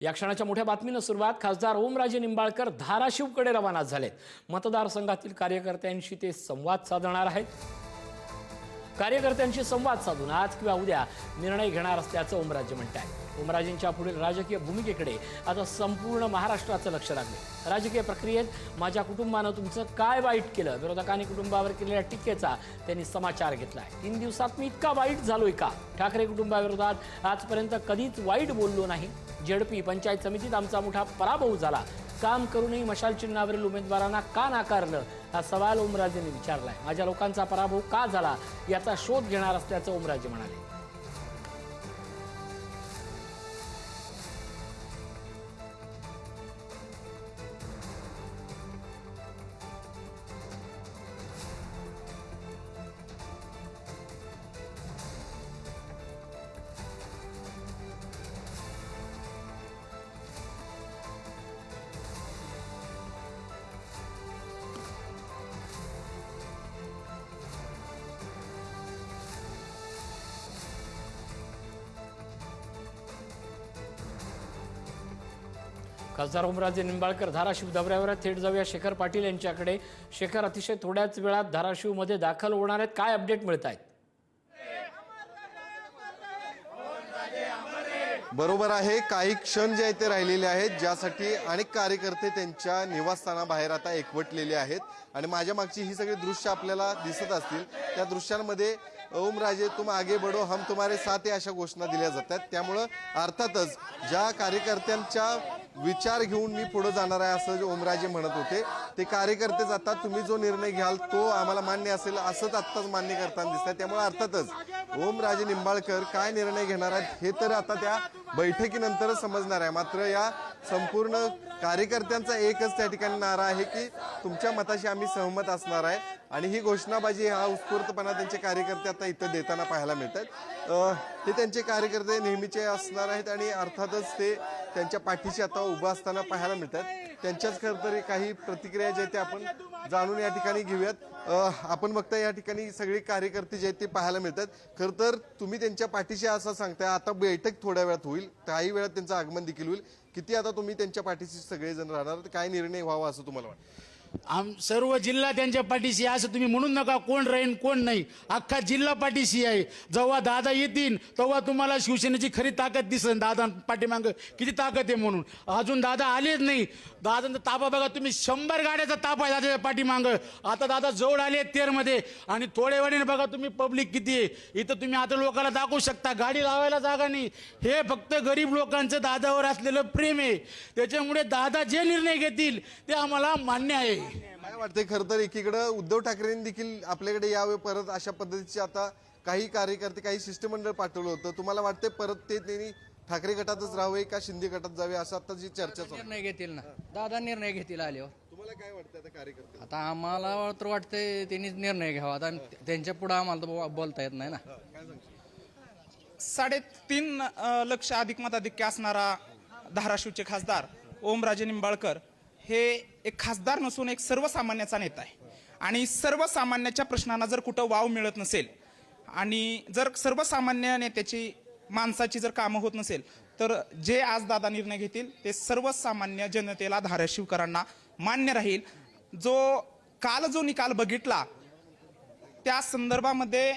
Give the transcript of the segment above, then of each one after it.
या क्षणाच्या मोठ्या बातमीनं सुरुवात. खासदार ओमराजे निंबाळकर धाराशिवकडे रवाना झालेत. मतदारसंघातील कार्यकर्त्यांशी ते संवाद साधणार आहेत. कार्यकर्त्यांशी संवाद साधून आज किंवा उद्या निर्णय घेणार असल्याचं ओमराजे म्हणतात. ओमराजेंच्या पुढील राजकीय भूमिकेकडे आता संपूर्ण महाराष्ट्राचं लक्ष लागले. राजकीय प्रक्रियेत माझ्या कुटुंबानं तुमचं काय वाईट केलं, विरोधकांनी कुटुंबावर केलेल्या टीकेचा त्यांनी समाचार घेतलाय. 3 दिवसात मी इतका वाईट झालोय का? ठाकरे कुटुंबाविरोधात आजपर्यंत कधीच वाईट बोललो नाही. जेडपी पंचायत समितीत आमचा मोठा पराभव झाला. काम करूनही मशाल चिन्हावरील उमेदवारांना का नाकारलं, हा सवाल ओमराजेंनी विचारलाय. माझ्या लोकांचा पराभव का झाला याचा शोध घेणार असल्याचं ओमराजे म्हणाले. खासदार ओमराजे निंबाळकर धाराशिव दौऱ्यावर. थेट जाऊया शेखर पाटील यांच्याकडे. शेखर, अतिशय थोड्याच वेळात धाराशिवमध्ये दाखल होणार आहेत, काय अपडेट मिळत आहेत? बरोबर आहे, काही क्षण जे आहेत ते राहिलेले आहेत, ज्यासाठी अनेक कार्यकर्ते त्यांच्या निवासस्थानाबाहेर आता एकवटलेले आहेत. आणि माझ्या मागची ही सगळी दृश्य आपल्याला दिसत असतील. त्या दृश्यांमध्ये ओमराजे तुम आगे बढ़ो, हम तुम्हारे साथ है अशा घोषणा दिल्या जातात. त्यामुळं अर्थातच ज्या कार्यकर्त्यांच्या विचार घेऊन मी पुढे जाणार आहे असं ओमराजे म्हणत होते, ते कार्यकर्ते जातात. तुम्ही जो निर्णय घ्याल तो आम्हाला मान्य असेल असंच आत्ताच मान्य करताना दिसतात. त्यामुळे अर्थातच ओमराजे निंबाळकर काय निर्णय घेणार आहेत हे तर आता त्या बैठकीनंतरच समजणार आहे. मात्र या संपूर्ण कार्यकर्त्यांचा एकच त्या ठिकाणी नारा आहे की तुमच्या मताशी आम्ही सहमत असणार आहे. आणि ही घोषणाबाजी, हा उत्स्फूर्तपणा त्यांचे कार्यकर्ते आता इथं देताना पाहायला मिळतात. ते त्यांचे कार्यकर्ते नेहमीचे असणार आहेत आणि अर्थातच ते त्यांच्या पाठीशी आता उभं असताना पाहायला मिळतात. त्यांच्याच खरं तर काही प्रतिक्रिया ज्या आहेत ते आपण जाणून या ठिकाणी घेऊयात. आपण बघता या ठिकाणी सगळे कार्यकर्ते जे आहेत ते पाहायला मिळतात. खरं तर तुम्ही त्यांच्या पाठीशी असं सांगताय, आता बैठक थोड्या वेळात होईल, काही वेळात त्यांचं आगमन देखील होईल. किती आता तुम्ही त्यांच्या पाठीशी सगळेजण राहणार, काय निर्णय व्हावा असं तुम्हाला वाटतं? सर्व जिल्हा त्यांच्या पाठीशी आहे असं तुम्ही म्हणून नका. कोण राहीन कोण नाही, अख्खा जिल्हा पाठीशी आहे. जेव्हा दादा येतील तेव्हा तुम्हाला शिवसेनेची खरी ताकद दिसेल. दादा पाठीमागं किती ताकद आहे म्हणून. अजून दादा आलेच नाही. दादांचा ताबा बघा तुम्ही, 100 गाड्याचा ताप आहे दादाच्या पाठीमागं. आता दादा जवळ आले तेरमध्ये आणि थोड्या वेळाने बघा तुम्ही पब्लिक किती आहे इथं. तुम्ही आता लोकांना दाखवू शकता, गाडी लावायला जागा नाही. हे फक्त गरीब लोकांचं दादावर असलेलं प्रेम आहे. त्याच्यामुळे दादा जे निर्णय घेतील ते आम्हाला मान्य आहे. काय वाटतंय? खरं तर एकीकडे उद्धव ठाकरेंनी देखील आपल्याकडे यावे परत अशा पद्धतीचे आता काही कार्यकर्ते, काही शिष्टमंडळ पाठवलं होतं. तुम्हाला वाटतंय परत ते त्यांनी ठाकरे गटातच राहावे का शिंदे गटात जावे असं आता जी चर्चा चालू आहे? निर्णय घेतील ना, दादा निर्णय घेतील आल्यावर. तुम्हाला काय वाटतं आता कार्यकर्ते? आता आम्हाला तर वाटतंय त्यांनीच निर्णय घ्यावा. आता त्यांच्या पुढे आम्हाला तर बोलता येत नाही ना. 3.5 लक्ष अधिक मताधिक्य असणारा धाराशिवचे खासदार ओमराजे निंबाळकर हे एक खासदार नसून एक सर्वसामान्याचा नेता आहे. आणि सर्वसामान्याच्या प्रश्नांना जर कुठं वाव मिळत नसेल आणि जर सर्वसामान्य नेत्याची माणसाची जर कामं होत नसेल तर जे आज दादा निर्णय घेतील ते सर्वसामान्य जनतेला, धाराशिवकरांना मान्य राहील. जो निकाल बघितला त्या संदर्भामध्ये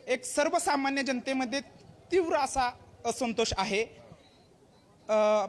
एक सर्वसामान्य जनतेमध्ये तीव्र असा असंतोष आहे.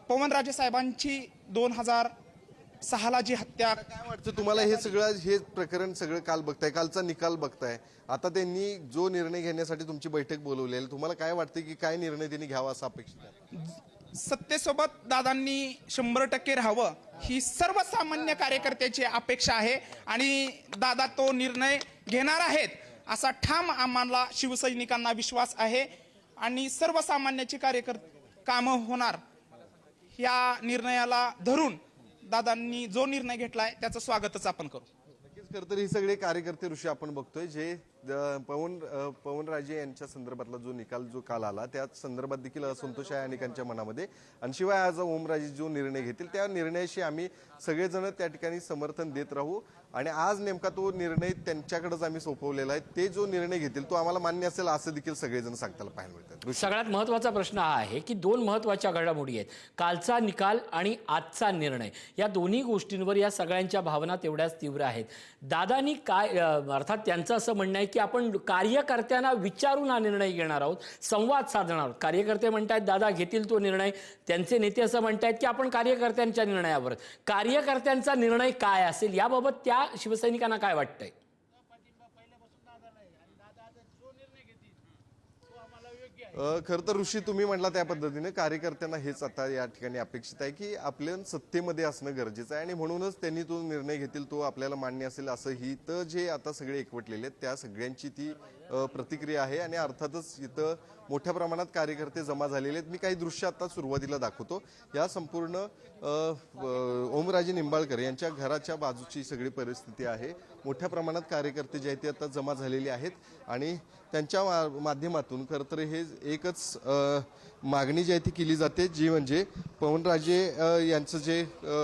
पवनराजे साहेबांची 2006ला जी हत्या. काय वाटतं तुम्हाला? हे प्रकरण सगळं काल बघताय, कालचा निकाल बघताय, आता त्यांनी जो निर्णय घेण्यासाठी तुमची बैठक बोलवली आहे, तुम्हाला काय वाटतं की काय निर्णय त्यांनी घ्यावा असं अपेक्षित आहे? सत्तेसोबत दादांनी 100% राहावं ही सर्वसामान्य कार्यकर्त्याची अपेक्षा आहे आणि दादा तो निर्णय घेणार आहेत असा ठाम आम्हाला शिवसैनिकांना विश्वास आहे. आणि सर्वसामान्याची कामं होणार या निर्णयाला धरून दादांनी जो निर्णय घेतलाय त्याचं स्वागतच आपण करू. नक्कीच. खरं तर ही सगळे कार्यकर्ते ऋषी आपण बघतोय जे पवनराजे यांच्या संदर्भातला जो निकाल जो काल आला त्या संदर्भात देखील असंतोष आहे अनेकांच्या मनामध्ये आणि शिवाय आज ओमराजे जो निर्णय घेतील त्या निर्णयाशी आम्ही सगळेजण त्या ठिकाणी समर्थन देत राहू आणि आज नेमका तो निर्णय त्यांच्याकडेच आम्ही सोपवलेला आहे. ते जो निर्णय घेतील तो आम्हाला मान्य असेल असं देखील सगळेजण सांगताना पाहायला मिळतात. सगळ्यात महत्त्वाचा प्रश्न हा आहे की दोन महत्त्वाच्या घडामोडी आहेत, कालचा निकाल आणि आजचा निर्णय. या दोन्ही गोष्टींवर या सगळ्यांच्या भावना तेवढ्याच तीव्र आहेत. दादानी काय अर्थात त्यांचं असं म्हणणं आहे की आपण कार्यकर्त्यांना विचारून हा निर्णय घेणार आहोत, संवाद साधणार आहोत. कार्यकर्ते म्हणतायत दादा घेतील तो निर्णय, त्यांचे नेते असं म्हणतायत की आपण कार्यकर्त्यांच्या निर्णयावर. कार्यकर्त्यांचा निर्णय काय असेल याबाबत त्या शिवसैनिकांना काय वाटतंय? खरं तर ऋषी तुम्ही म्हटला त्या पद्धतीने कार्यकर्त्यांना हेच आता या ठिकाणी अपेक्षित आहे की आपल्या सत्तेमध्ये असणं गरजेचं आहे आणि म्हणूनच त्यांनी तो निर्णय घेतील तो आपल्याला मान्य असेल असंही तर जे आता सगळे एकवटलेले आहेत त्या सगळ्यांची ती प्रतिक्रिया आहे आणि अर्थातच इथं मोठ्या प्रमाणात कार्यकर्ते जमा झालेले आहेत. मी काही दृश्य आता सुरुवातीला दाखवतो. या संपूर्ण ओमराजे निंबाळकर यांच्या घराच्या बाजूची सगळी परिस्थिती आहे. मोठ्या प्रमाणात कार्यकर्ते जे आहेत ते आता जमा झालेले आहेत आणि त्यांच्या माध्यमातून खरं तर हे एकच मागणी जी आहे ती केली जाते, जी म्हणजे पवनराजे यांचं जे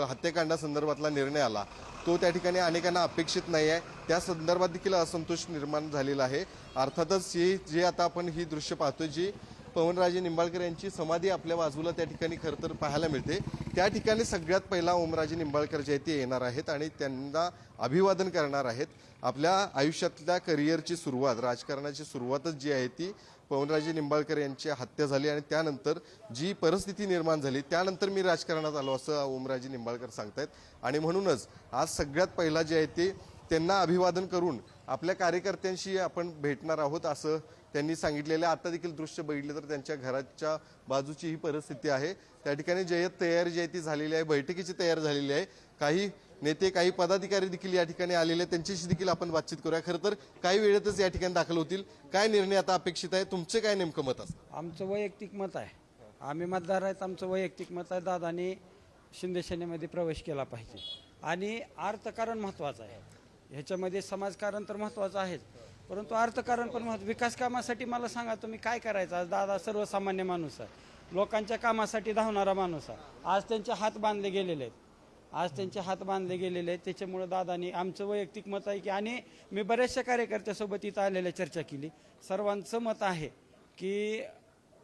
हत्याकांडासंदर्भातला निर्णय आला तो त्या ठिकाणी अनेकांना अपेक्षित नाही आहे. त्या संदर्भात देखील असंतोष निर्माण झालेला आहे. अर्थातच जे आता आपण ही दृश्य पाहतोय जी पवनराजे निंबाळकर यांची समाधी आपल्या बाजूला त्या ठिकाणी खरं तर पाहायला मिळते, त्या ठिकाणी सगळ्यात पहिला ओमराजे निंबाळकर जे आहेत ते येणार आहेत आणि त्यांना अभिवादन करणार आहेत. आपल्या आयुष्यातल्या करिअरची सुरुवात, राजकारणाची सुरुवातच जी आहे ती पवनराजे निंबाळकर यांची हत्या झाली आणि त्यानंतर जी परिस्थिती निर्माण झाली त्यानंतर मी राजकारणात आलो असं ओमराजे निंबाळकर सांगतायत आणि म्हणूनच आज सगळ्यात पहिला जे आहे ते त्यांना अभिवादन करून आपल्या कार्यकर्त्यांशी आपण भेटणार आहोत असं त्यांनी सांगितलेलं आहे. आता देखील दृश्य बघितले तर त्यांच्या घराच्या बाजूची ही परिस्थिती आहे. त्या ठिकाणी जय्यत तयारी जी आहे ती झालेली आहे, बैठकीची तयारी झालेली आहे. काही नेते काही पदाधिकारी देखील या ठिकाणी आलेले आहेत, त्यांच्याशी देखील आपण बातचीत करूया. खरं तर काही वेळेतच या ठिकाणी दाखल होतील. काय निर्णय आता अपेक्षित आहे, तुमचे काय नेमकं मत असतं? आमचं वैयक्तिक मत आहे, आम्ही मतदार आहेत, आमचं वैयक्तिक मत आहे दादानी शिंदे सेनेमध्ये प्रवेश केला पाहिजे आणि अर्थकारण महत्त्वाचं आहे. ह्याच्यामध्ये समाजकारण तर महत्त्वाचं आहेच, परंतु अर्थकारण पण विकास कामासाठी मला सांगा तुम्ही काय करायचं. आज दादा सर्वसामान्य माणूस आहे, लोकांच्या कामासाठी धावणारा माणूस आहे. आज त्यांचे हात बांधले गेलेले आहेत, त्याच्यामुळे दादानी आमचं वैयक्तिक मत आहे की आणि मी बऱ्याचशा कार्यकर्त्यासोबत इथं आलेल्या चर्चा केली, सर्वांचं मत आहे की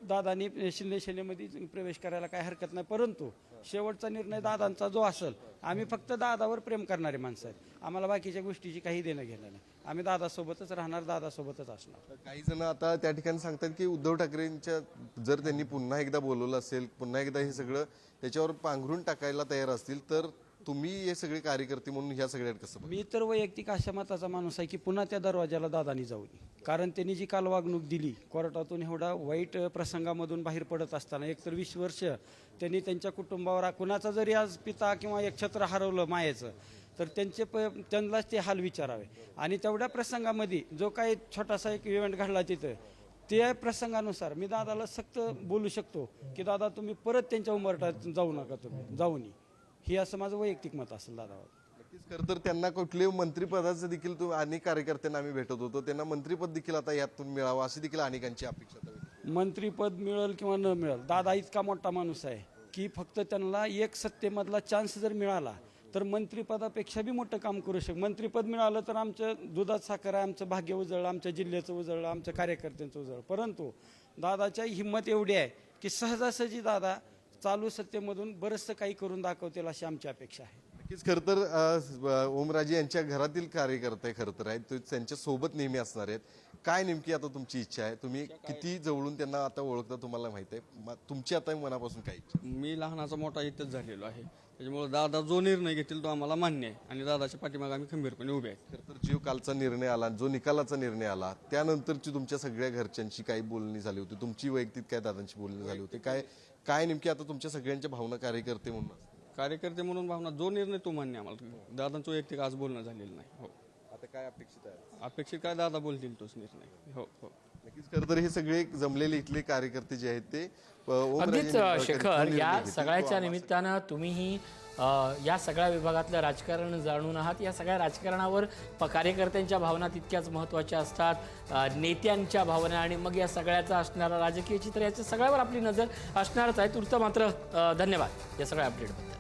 दादानी शिंदे सेनेमध्ये प्रवेश करायला काय हरकत नाही. परंतु शेवटचा निर्णय दादांचा जो असेल, आम्ही फक्त दादावर प्रेम करणारे माणसं आहेत, आम्हाला बाकीच्या गोष्टीची काही देणं घेणं नाही. आम्ही दादासोबतच राहणार, दादासोबतच असणार. काही जण आता त्या ठिकाणी सांगतात की उद्धव ठाकरेंच्या जर त्यांनी पुन्हा एकदा बोलवलं असेल, पुन्हा एकदा हे सगळं त्याच्यावर पांघरून टाकायला तयार असतील तर तुम्ही हे सगळे कार्यकर्ते म्हणून ह्या सगळ्यात कसं बघता? मी तर वैयक्तिक अशा मताचा माणूस आहे की पुन्हा त्या दरवाजाला दादानी जाऊ नये. कारण त्यांनी जी काल वागणूक दिली, कोर्टातून एवढा वाईट प्रसंगामधून बाहेर पडत असताना एकतर 20 वर्ष त्यांनी त्यांच्या कुटुंबावर, कुणाचा जरी आज पिता किंवा एक छत्र हरवलं मायेचं तर त्यांनाच ते हाल विचारावे. आणि तेवढ्या प्रसंगामध्ये जो काही छोटासा एक इव्हेंट घडला तिथं, त्या प्रसंगानुसार मी दादाला सक्त बोलू शकतो की दादा तुम्ही परत त्यांच्या उंबरठ्यात जाऊ नका, तुम्ही जाऊ नये. हे असं माझं वैयक्तिक मत असेल दादावर. नक्कीच. खरं तर त्यांना कुठले मंत्रिपदाचं देखील अनेक कार्यकर्त्यांना आम्ही भेटत होतो, त्यांना मंत्रिपद देखील आता यातून मिळावं अशी देखील अनेकांची अपेक्षा आहे. मंत्रिपद मिळेल किंवा न मिळेल, दादा इतका मोठा माणूस आहे की फक्त त्यांना एक सत्तेमधला चान्स जर मिळाला तर मंत्रिपदापेक्षा बी मोठं काम करू शकतो. मंत्रिपद मिळालं तर आमचं दुधात साखर आहे, आमचं भाग्य उजळलं, आमच्या जिल्ह्याचं उजळलं, आमच्या कार्यकर्त्यांचं उजळलं. परंतु दादाच्या हिंमत एवढी आहे की सहजासहजी दादा चालू सत्तेमधून बरंचसं काही करून दाखवतील अशी आमची अपेक्षा आहे. नक्कीच. खरं तर ओमराजे यांच्या घरातील कार्यकर्ते खरं तर आहेत, ते त्यांच्या सोबत नेहमी असणार आहेत. काय नेमकी आता तुमची इच्छा आहे? तुम्ही किती जवळून त्यांना आता ओळखता तुम्हाला माहित आहे, तुमची आता मनापासून काय इच्छा? मी लहानाचा मोठा इथंच झालेलो आहे, त्याच्यामुळे दादा जो निर्णय घेतील तो आम्हाला मान्य आहे आणि दादाच्या पाठीमागे आम्ही खंबीरपणे उभे आहेत. खरं तर जो कालचा निर्णय आला, जो निकालाचा निर्णय आला, त्यानंतरची तुमच्या सगळ्या घरच्यांची काही बोलणी झाली होती, तुमची वैयक्तिक काय दादांची बोलणी झाली होती, काय नेमकी आता तुमच्या सगळ्यांच्या भावना कार्यकर्ते म्हणून भावना, जो निर्णय तो मान्य आम्हाला. दादांचं वैयक्तिक आज बोलणं झालेलं नाही. हो, आता काय अपेक्षित आहे? अपेक्षित काय दादा बोलतील तोच निर्णय. हो हो नक्कीच. खरं तर हे सगळे जमलेले इथले कार्यकर्ते जे आहेत ते अगदीच शेखर, या सगळ्याच्या निमित्तानं तुम्हीही या सगळ्या विभागातलं राजकारण जाणून आहात. या सगळ्या राजकारणावर कार्यकर्त्यांच्या भावना तितक्याच महत्त्वाच्या असतात, नेत्यांच्या भावना, आणि मग या सगळ्याचं असणारं राजकीय चित्र, याच्या सगळ्यावर आपली नजर असणारच आहे. तूर्त मात्र धन्यवाद या सगळ्या अपडेटबद्दल.